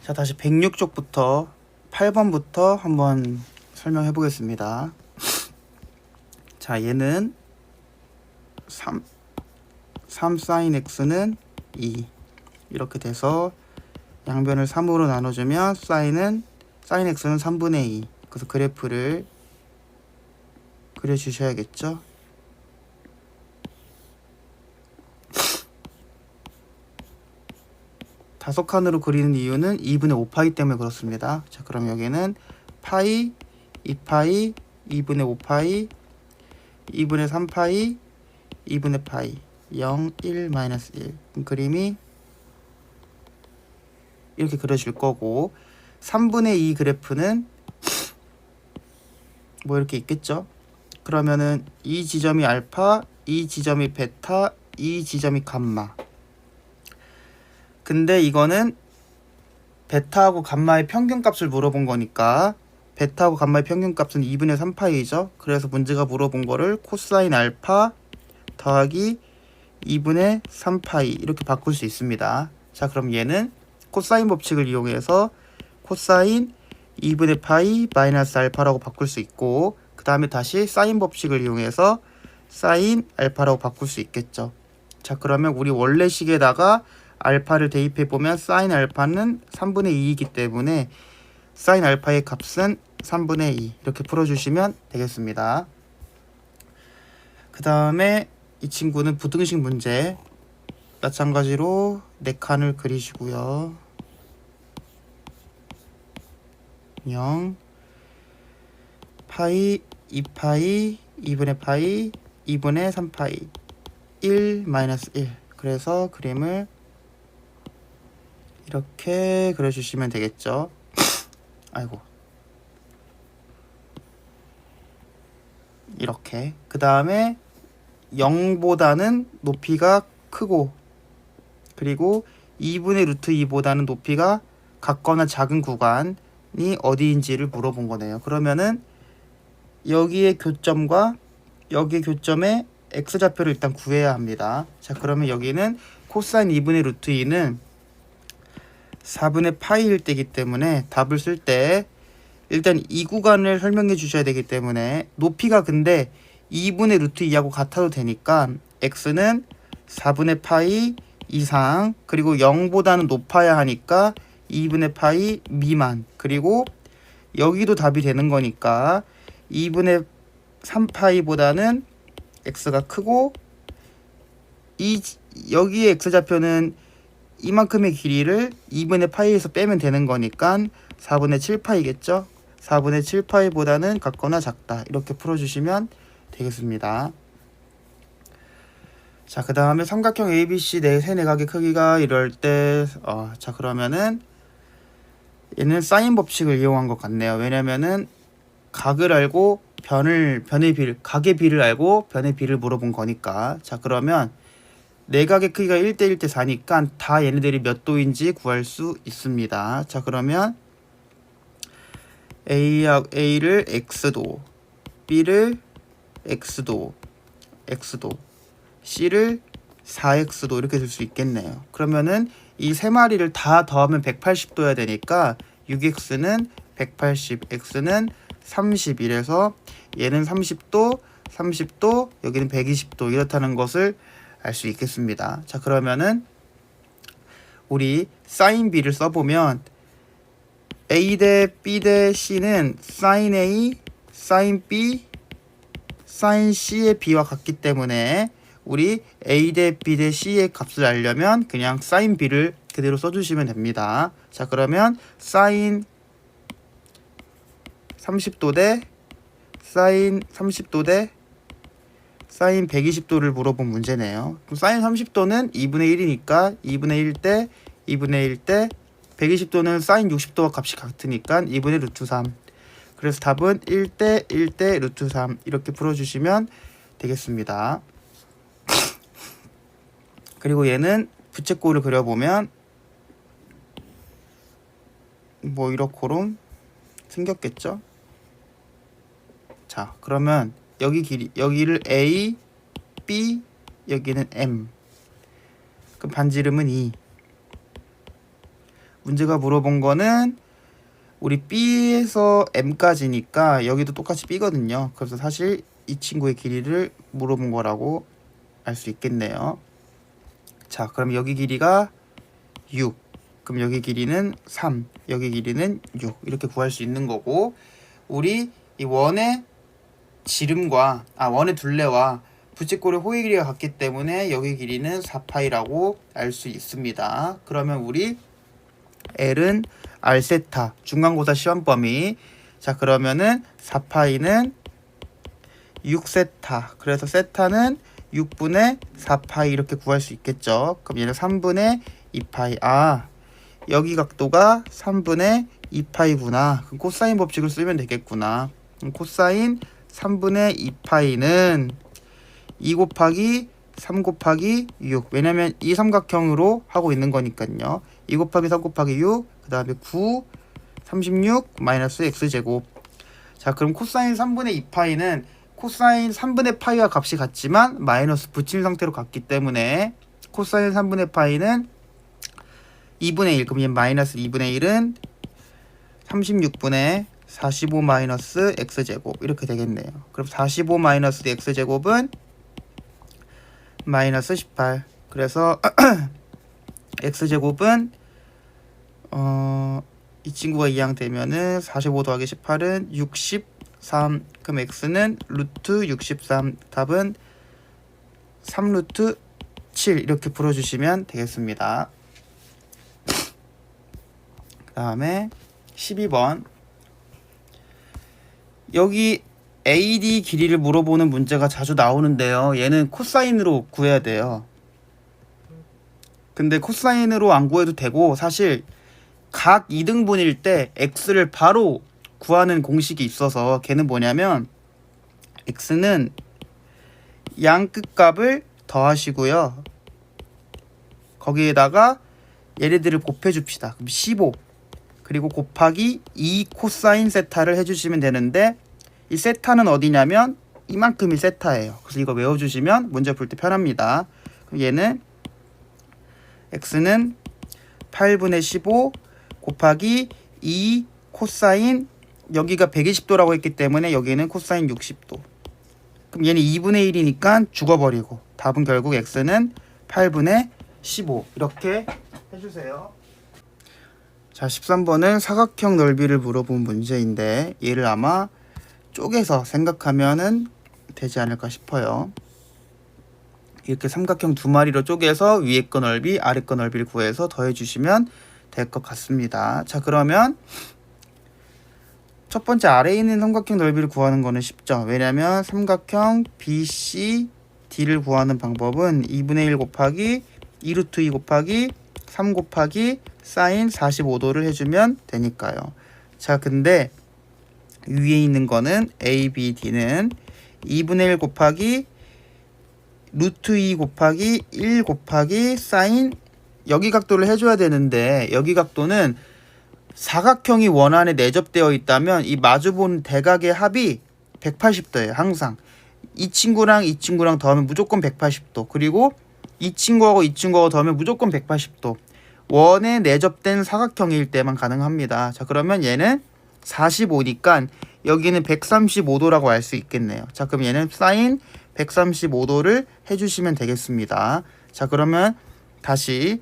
자, 다시 106쪽부터 8번부터 한번 설명해 보겠습니다. 자, 얘는 3 sin x는 2 이렇게 돼서 양변을 3으로 나눠주면 sin x는 3분의 2. 그래서 그래프를 그려주셔야겠죠. 다섯 칸으로 그리는 이유는 2분의 5파이 때문에 그렇습니다. 자, 그럼 여기는 파이, 2파이, 2분의 5파이, 2분의 3파이, 2분의 파이, 0, 1, 마이너스 1. 그림이 이렇게 그려질 거고, 3분의 2 그래프는 뭐 이렇게 있겠죠. 그러면은 이 지점이 알파, 이 지점이 베타, 이 지점이 감마. 근데 이거는 베타하고 감마의 평균값을 물어본 거니까 베타하고 감마의 평균값은 2분의 3파이죠. 그래서 문제가 물어본 거를 코사인 알파 더하기 2분의 3파이 이렇게 바꿀 수 있습니다. 자, 그럼 얘는 코사인 법칙을 이용해서 코사인 2분의 파이 마이너스 알파라고 바꿀 수 있고, 그 다음에 다시 사인 법칙을 이용해서 사인 알파라고 바꿀 수 있겠죠. 자, 그러면 우리 원래 식에다가 알파를 대입해보면 사인 알파는 3분의 2이기 때문에 사인 알파의 값은 3분의 2 이렇게 풀어주시면 되겠습니다. 그 다음에 이 친구는 부등식 문제 마찬가지로 4칸을 그리시고요. 0 파이 2파이 2분의 파이 2분의 3파이 1 마이너스 1. 그래서 그림을 이렇게 그려주시면 되겠죠. 아이고, 이렇게. 그 다음에 0보다는 높이가 크고, 그리고 2분의 루트 2보다는 높이가 같거나 작은 구간이 어디인지를 물어본 거네요. 그러면은 여기의 교점과 여기의 교점의 x좌표를 일단 구해야 합니다. 자, 그러면 여기는 코사인 2분의 루트 2는 4분의 파이일 때이기 때문에 답을 쓸 때 일단 이 구간을 설명해 주셔야 되기 때문에 높이가 근데 2분의 루트 2하고 같아도 되니까 x는 4분의 파이 이상, 그리고 0보다는 높아야 하니까 2분의 파이 미만, 그리고 여기도 답이 되는 거니까 2분의 3파이보다는 x가 크고, 여기에 x좌표는 이만큼의 길이를 2분의 파이에서 빼면 되는 거니까 4분의 7파이겠죠. 4분의 7파이보다는 같거나 작다. 이렇게 풀어주시면 되겠습니다. 자, 그 다음에 삼각형 ABC 세 내각의 크기가 이럴 때 자, 그러면은 얘는 사인 법칙을 이용한 것 같네요. 왜냐면은 각을 알고 각의 비를 알고 변의 비를 물어본 거니까. 자, 그러면 내각의 크기가 1대 1대 4니까 다 얘네들이 몇 도인지 구할 수 있습니다. 자, 그러면 A를 X도, B를 X도, C를 4X도 이렇게 될 수 있겠네요. 그러면은 이 세 마리를 다 더하면 180도여야 되니까 6X는 180, X는 30 이래서 얘는 30도, 30도, 여기는 120도 이렇다는 것을 알 수 있겠습니다. 자, 그러면은 우리 sin B를 써보면 A 대 B 대 C는 sin A, sin B, sin C의 B와 같기 때문에 우리 A 대 B 대 C의 값을 알려면 그냥 sin B를 그대로 써주시면 됩니다. 자, 그러면 sin 30도 대 sin 30도 대 sin 120도를 물어본 문제네요. 그럼 sin 30도는 2분의 1이니까 2분의 1 대 2분의 1 대 120도는 sin 60도와 값이 같으니까 2분의 루트 3. 그래서 답은 1 대 1 대 루트 3 이렇게 풀어주시면 되겠습니다. 그리고 얘는 부채꼴을 그려보면 뭐 이렇게롬 생겼겠죠. 자, 그러면 여기를 A, B, 여기는 M. 그럼 반지름은 2. 문제가 물어본 거는 우리 B에서 M까지니까 여기도 똑같이 B거든요. 그래서 사실 이 친구의 길이를 물어본 거라고 알 수 있겠네요. 자, 그럼 여기 길이가 6. 그럼 여기 길이는 3. 여기 길이는 6. 이렇게 구할 수 있는 거고, 우리 이 원의 지름과 원의 둘레와 부채꼴의 호의 길이가 같기 때문에 여기 길이는 4파이라고 알 수 있습니다. 그러면 우리 L은 R세타 중간고사 시험 범위. 자, 그러면은 4파이는 6세타. 그래서 세타는 6분의 4파이 이렇게 구할 수 있겠죠. 그럼 얘는 3분의 2파이. 여기 각도가 3분의 2파이구나. 그럼 코사인 법칙을 쓰면 되겠구나. 그럼 코사인 3분의 2파이는 2 곱하기 3 곱하기 6. 왜냐면 이 삼각형으로 하고 있는 거니까요. 2 곱하기 3 곱하기 6. 그 다음에 9, 36, 마이너스 x제곱. 자, 그럼 코사인 3분의 2파이는 코사인 3분의 파이와 값이 같지만 마이너스 붙인 상태로 같기 때문에 코사인 3분의 파이는 2분의 1. 그럼 얘 마이너스 2분의 1은 36분의 45 마이너스 x제곱. 이렇게 되겠네요. 그럼 45 마이너스 x제곱은 마이너스 18. 그래서 x제곱은 이 친구가 이항되면은 45 더하기 18은 63. 그럼 x는 루트 63. 답은 3 루트 7 이렇게 풀어주시면 되겠습니다. 그 다음에 12번. 여기 AD 길이를 물어보는 문제가 자주 나오는데요. 얘는 코사인으로 구해야 돼요. 근데 코사인으로 안 구해도 되고, 사실 각 2등분일 때 x를 바로 구하는 공식이 있어서 걔는 뭐냐면 x는 양 끝값을 더하시고요. 거기에다가 얘네들을 곱해 줍시다. 그럼 15 그리고 곱하기 2 코사인 세타를 해주시면 되는데, 이 세타는 어디냐면 이만큼이 세타예요. 그래서 이거 외워주시면 문제 풀 때 편합니다. 그럼 얘는 x는 8분의 15 곱하기 2 코사인, 여기가 120도라고 했기 때문에 여기는 코사인 60도. 그럼 얘는 2분의 1이니까 죽어버리고, 답은 결국 x는 8분의 15 이렇게 해주세요. 자, 13번은 사각형 넓이를 물어본 문제인데 얘를 아마 쪼개서 생각하면은 되지 않을까 싶어요. 이렇게 삼각형 두 마리로 쪼개서 위에 거 넓이, 아래 거 넓이를 구해서 더해주시면 될 것 같습니다. 자, 그러면 첫 번째 아래에 있는 삼각형 넓이를 구하는 거는 쉽죠. 왜냐면 삼각형 BCD를 구하는 방법은 2분의 1 곱하기 2루트 2 곱하기 3 곱하기 사인 45도를 해주면 되니까요. 자, 근데 위에 있는 거는 ABD는 2분의 1 곱하기 루트 2 곱하기 1 곱하기 사인, 여기 각도를 해줘야 되는데 여기 각도는 사각형이 원안에 내접되어 있다면 이 마주보는 대각의 합이 180도예요. 항상 이 친구랑 이 친구랑 더하면 무조건 180도, 그리고 이 친구하고 이 친구하고 더하면 무조건 180도. 원에 내접된 사각형일 때만 가능합니다. 자, 그러면 얘는 45니까 여기는 135도라고 알 수 있겠네요. 자, 그럼 얘는 사인 135도를 해주시면 되겠습니다. 자, 그러면 다시,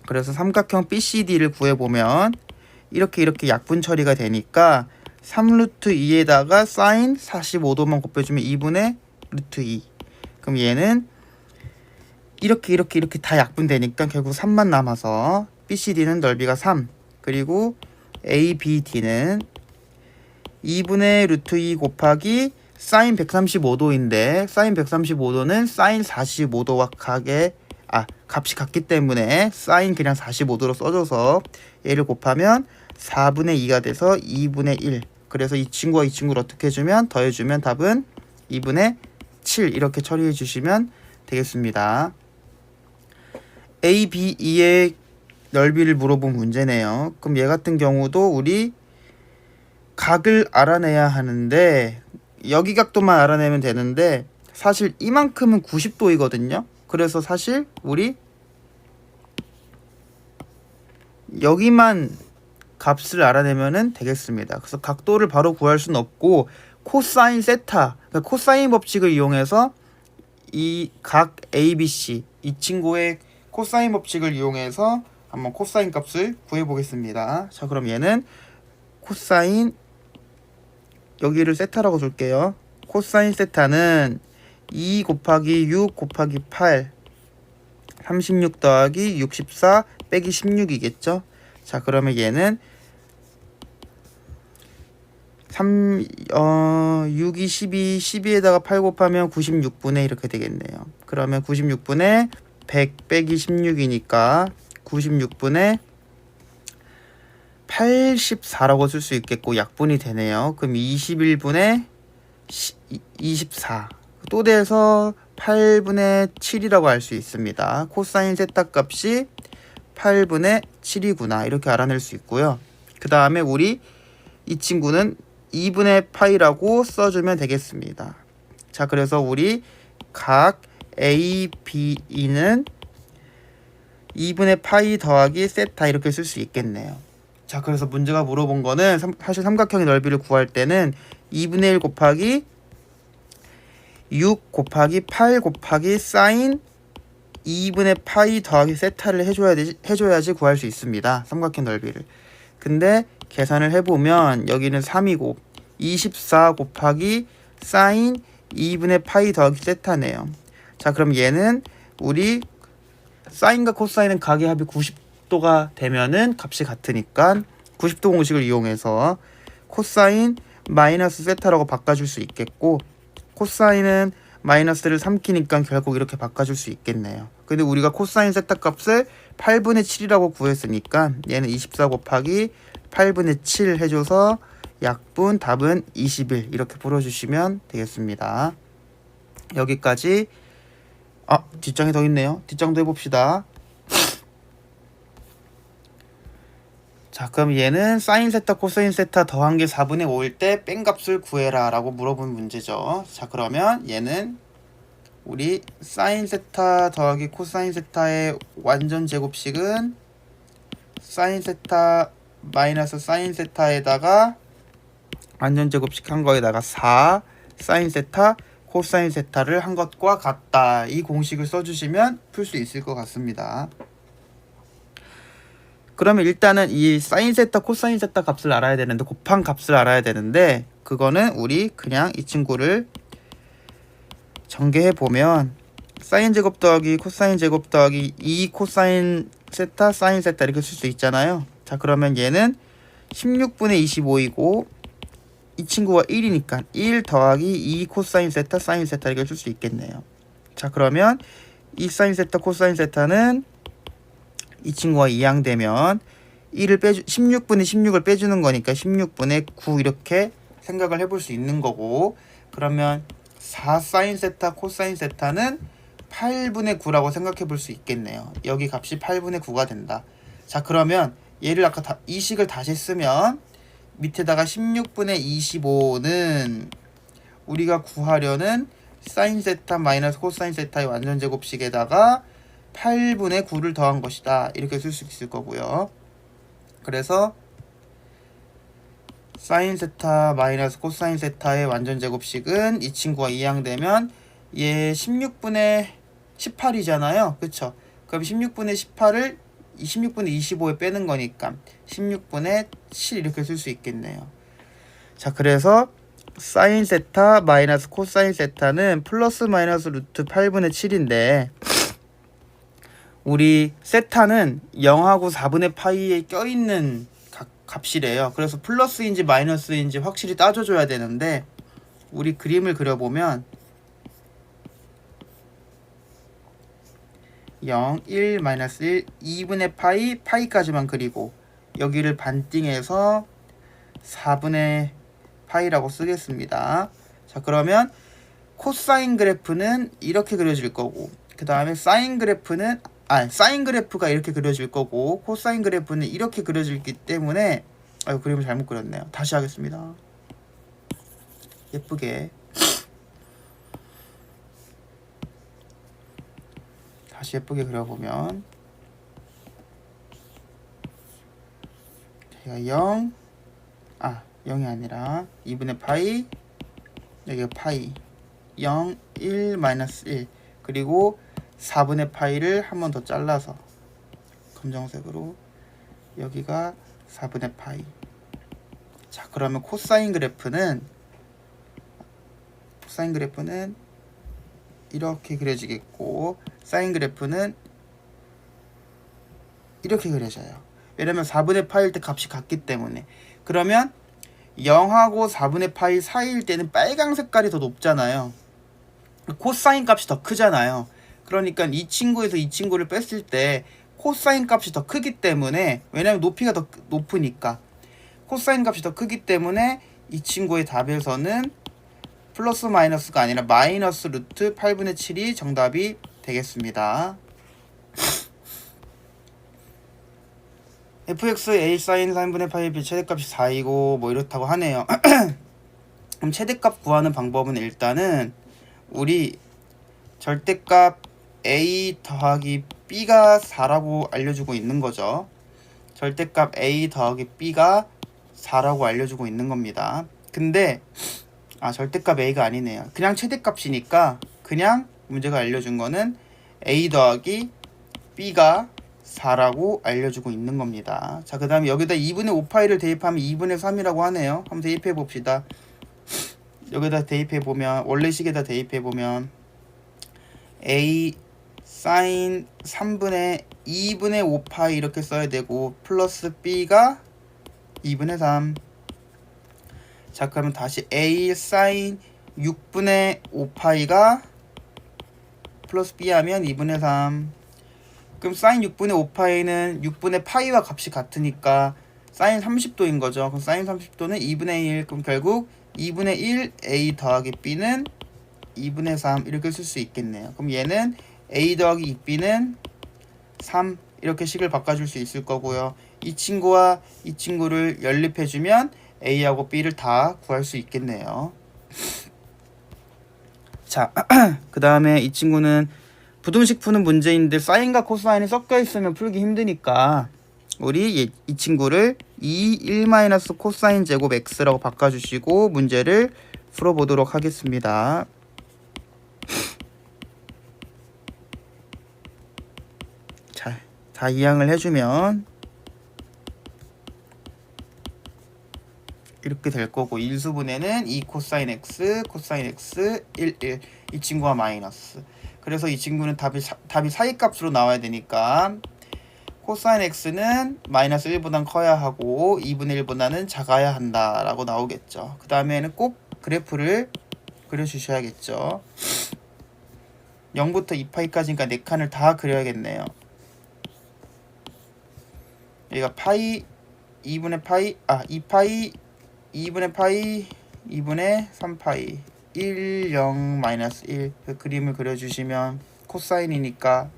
그래서 삼각형 BCD를 구해보면 이렇게 약분 처리가 되니까 3루트 2에다가 사인 45도만 곱해주면 2분의 루트 2. 그럼 얘는 이렇게 다 약분되니까 결국 3만 남아서 BCD는 넓이가 3, 그리고 ABD는 2분의 루트 2 곱하기 사인 135도인데 사인 135도는 사인 45도와 값이 같기 때문에 사인 그냥 45도로 써줘서 얘를 곱하면 4분의 2가 돼서 2분의 1. 그래서 이 친구와 이 친구를 어떻게 해주면 더해주면 답은 2분의 7 이렇게 처리해 주시면 되겠습니다. ABE의 넓이를 물어본 문제네요. 그럼 얘 같은 경우도 우리 각을 알아내야 하는데 여기 각도만 알아내면 되는데 사실 이만큼은 90도이거든요. 그래서 사실 우리 여기만 값을 알아내면 되겠습니다. 그래서 각도를 바로 구할 수는 없고 코사인 세타, 그러니까 코사인 법칙을 이용해서 이 각 ABC 이 친구의 코사인 법칙을 이용해서 한번 코사인 값을 구해 보겠습니다. 자, 그럼 얘는 코사인, 여기를 세타라고 줄게요. 코사인 세타는 2 곱하기 6 곱하기 8 36 더하기 64 빼기 16이겠죠. 자, 그러면 얘는 6이 12, 12에다가 8 곱하면 96분의 이렇게 되겠네요. 그러면 96분의 100 빼기 16이니까 96분의 84라고 쓸 수 있겠고 약분이 되네요. 그럼 21분의 24 또 돼서 8분의 7이라고 할 수 있습니다. 코사인 세타 값이 8분의 7이구나 이렇게 알아낼 수 있고요. 그 다음에 우리 이 친구는 2분의 파이라고 써주면 되겠습니다. 자, 그래서 우리 각 A, B, E는 2분의 파이 더하기 세타 이렇게 쓸 수 있겠네요. 자, 그래서 문제가 물어본 거는 사실 삼각형의 넓이를 구할 때는 2분의 1 곱하기 6 곱하기 8 곱하기 사인 2분의 파이 더하기 세타를 해줘야지 구할 수 있습니다. 삼각형 넓이를. 근데 계산을 해보면 여기는 3이고 24 곱하기 사인 2분의 파이 더하기 세타네요. 자, 그럼 얘는 우리 사인과 코사인은 각의 합이 90도가 되면은 값이 같으니까 90도 공식을 이용해서 코사인 마이너스 세타라고 바꿔줄 수 있겠고 코사인은 마이너스를 삼키니까 결국 이렇게 바꿔줄 수 있겠네요. 근데 우리가 코사인 세타 값을 8분의 7이라고 구했으니까 얘는 24 곱하기 8분의 7 해줘서 약분 답은 21 이렇게 풀어주시면 되겠습니다. 여기까지. 뒷장이 더 있네요. 뒷장도 해봅시다. 자, 그럼 얘는 사인 세타 코사인 세타 더한 게 4분의 5일 때 뺀 값을 구해라 라고 물어본 문제죠. 자, 그러면 얘는 우리 사인 세타 더하기 코사인 세타의 완전 제곱식은 사인 세타 마이너스 사인 세타에다가 완전 제곱식 한 거에다가 4 사인 세타 코사인 세타를 한 것과 같다. 이 공식을 써주시면 풀 수 있을 것 같습니다. 그러면 일단은 이 사인 세타 코사인 세타 값을 알아야 되는데 곱한 값을 알아야 되는데 그거는 우리 그냥 이 친구를 전개해 보면 사인 제곱 더하기 코사인 제곱 더하기 2 코사인 세타 사인 세타 이렇게 쓸 수 있잖아요. 자, 그러면 얘는 16분의 25이고 이 친구가 1이니까 1 더하기 2 코사인 세타 사인 세타 이렇게 쓸 수 있겠네요. 자, 그러면 이 사인 세타 코사인 세타는 이 친구가 이항되면 16분의 16을 빼주는 거니까 16분의 9 이렇게 생각을 해볼 수 있는 거고 그러면 4 사인 세타 코사인 세타는 8분의 9라고 생각해 볼 수 있겠네요. 여기 값이 8분의 9가 된다. 자, 그러면 얘를 아까 이 식을 다시 쓰면 밑에다가 16분의 25는 우리가 구하려는 사인 세타 마이너스 코사인 세타의 완전 제곱식에다가 8분의 9를 더한 것이다. 이렇게 쓸 수 있을 거고요. 그래서 사인 세타 마이너스 코사인 세타의 완전 제곱식은 이 친구가 이항되면 얘 16분의 18이잖아요. 그쵸? 그럼 16분의 18을 16분의 25에 빼는 거니까 16분의 7 이렇게 쓸 수 있겠네요. 자, 그래서 사인 세타 마이너스 코사인 세타는 플러스 마이너스 루트 8분의 7인데 우리 세타는 0하고 4분의 파이에 껴있는 값이래요. 그래서 플러스인지 마이너스인지 확실히 따져줘야 되는데 우리 그림을 그려보면 0, 1, 마이너스 1, 2분의 파이, 파이까지만 그리고 여기를 반띵해서 4분의 파이라고 쓰겠습니다. 자, 그러면 코사인 그래프는 이렇게 그려질 거고 그 다음에 사인 그래프가 이렇게 그려질 거고 코사인 그래프는 이렇게 그려지기 때문에 그림을 잘못 그렸네요. 다시 하겠습니다. 예쁘게 다시 예쁘게 그려보면 여기가 0, 0이 아니라 2분의 파이, 여기가 파이, 0, 1, 마이너스 1, 그리고 4분의 파이를 한 번 더 잘라서 검정색으로 여기가 4분의 파이. 자, 그러면 코사인 그래프는 이렇게 그려지겠고, 사인 그래프는 이렇게 그려져요. 왜냐면 4분의 파일 때 값이 같기 때문에. 그러면 0하고 4분의 파이 사이일 때는 빨강 색깔이 더 높잖아요. 코사인 값이 더 크잖아요. 그러니까 이 친구에서 이 친구를 뺐을 때 코사인 값이 더 크기 때문에, 왜냐면 높이가 더 높으니까 코사인 값이 더 크기 때문에 이 친구의 답에서는 플러스 마이너스가 아니라 마이너스 루트 8분의 7이 정답이 되겠습니다. fx a 사인 3분의 파이 b 최대값이 4이고 뭐 이렇다고 하네요. 그럼 최대값 구하는 방법은 일단은 우리 절대값 a 더하기 b가 4라고 알려주고 있는 거죠. 절대값 a 더하기 b가 4라고 알려주고 있는 겁니다. 근데 절대값 a가 아니네요. 그냥 최대값이니까 그냥 문제가 알려준 거는 a 더하기 b가 4라고 알려주고 있는 겁니다. 자, 그 다음에 여기다 2분의 5파이를 대입하면 2분의 3이라고 하네요. 한번 대입해 봅시다. 여기다 대입해 보면, 원래 식에다 대입해 보면 a 사인 3분의 2분의 5파이 이렇게 써야 되고, 플러스 b가 2분의 3. 자, 그러면 다시 a 사인 6분의 5파이가 플러스 b 하면 2분의 3. 그럼 사인 6분의 5파이는 6분의 파이와 값이 같으니까 사인 30도인 거죠. 그럼 사인 30도는 2분의 1. 그럼 결국 2분의 1 a 더하기 b는 2분의 3 이렇게 쓸 수 있겠네요. 그럼 얘는 a 더하기 2b는 3 이렇게 식을 바꿔줄 수 있을 거고요. 이 친구와 이 친구를 연립해주면 a하고 b를 다 구할 수 있겠네요. 자, 그 다음에 이 친구는 부등식 푸는 문제인데 사인과 코사인이 섞여 있으면 풀기 힘드니까 우리 이 친구를 1 코사인 제곱 x라고 바꿔주시고 문제를 풀어보도록 하겠습니다. 자, 다 이항을 해주면 이렇게 될 거고, 일수분해는 2 코사인 x, 코사인 x 1, 1. 이 친구가 마이너스. 그래서 이 친구는 답이 사이값으로 나와야 되니까 코사인 x는 마이너스 1보단 커야 하고 2분의 1보다는 작아야 한다 라고 나오겠죠. 그 다음에는 꼭 그래프를 그려주셔야겠죠. 0부터 2파이까지니까 4칸을 다 그려야겠네요. 여기가 파이, 2분의 파이, 2파이, 2분의 파이, 2분의 3파이, 1, 0, 마이너스 1. 그 그림을 그려주시면 코사인이니까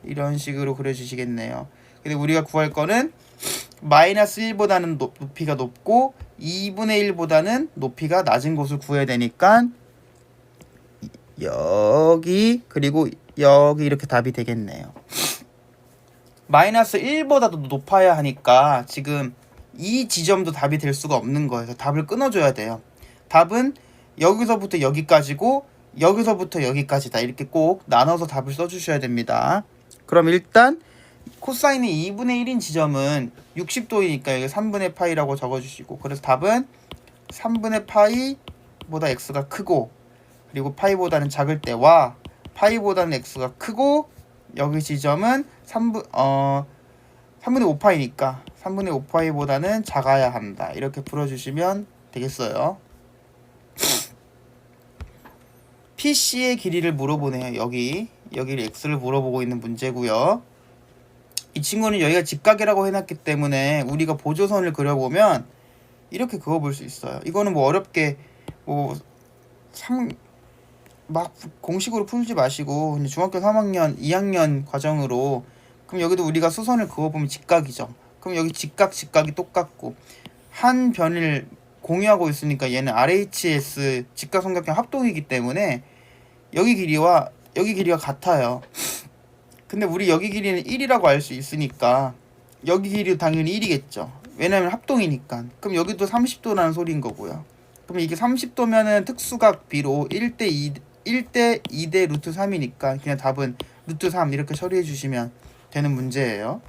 이런 식으로 그려주시겠네요. 근데 우리가 구할 거는 마이너스 1보다는 높이가 높고 2분의 1보다는 높이가 낮은 곳을 구해야 되니까 여기 그리고 여기 이렇게 답이 되겠네요. 마이너스 1보다도 높아야 하니까 지금 이 지점도 답이 될 수가 없는 거예요. 답을 끊어줘야 돼요. 답은 여기서부터 여기까지고 여기서부터 여기까지다. 이렇게 꼭 나눠서 답을 써주셔야 됩니다. 그럼 일단 코사인이 2분의 1인 지점은 60도이니까 여기 3분의 파이라고 적어주시고, 그래서 답은 3분의 파이보다 x가 크고 그리고 파이보다는 작을 때와 파이보다는 x가 크고 여기 지점은 3분의 5파이니까 3분의 5파이보다는 작아야 한다. 이렇게 풀어주시면 되겠어요. PC의 길이를 물어보네요. 여기를 x를 물어보고 있는 문제고요. 이 친구는 여기가 직각이라고 해놨기 때문에 우리가 보조선을 그려보면 이렇게 그어볼 수 있어요. 이거는 뭐 어렵게 막 공식으로 풀지 마시고 중학교 3학년, 2학년 과정으로, 그럼 여기도 우리가 수선을 그어보면 직각이죠. 그럼 여기 직각이 똑같고 한 변을 공유하고 있으니까 얘는 RHS 직각삼각형 합동이기 때문에 여기 길이와 여기 길이가 같아요. 근데 우리 여기 길이는 1이라고 알 수 있으니까 여기 길이도 당연히 1이겠죠. 왜냐면 합동이니까. 그럼 여기도 30도라는 소리인 거고요. 그럼 이게 30도면은 특수각 B로 1대 2대 루트 3이니까 그냥 답은 루트 3 이렇게 처리해 주시면 되는 문제예요.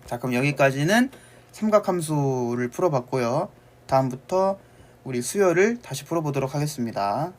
자, 그럼 여기까지는 삼각함수를 풀어봤고요. 다음부터 우리 수열을 다시 풀어보도록 하겠습니다.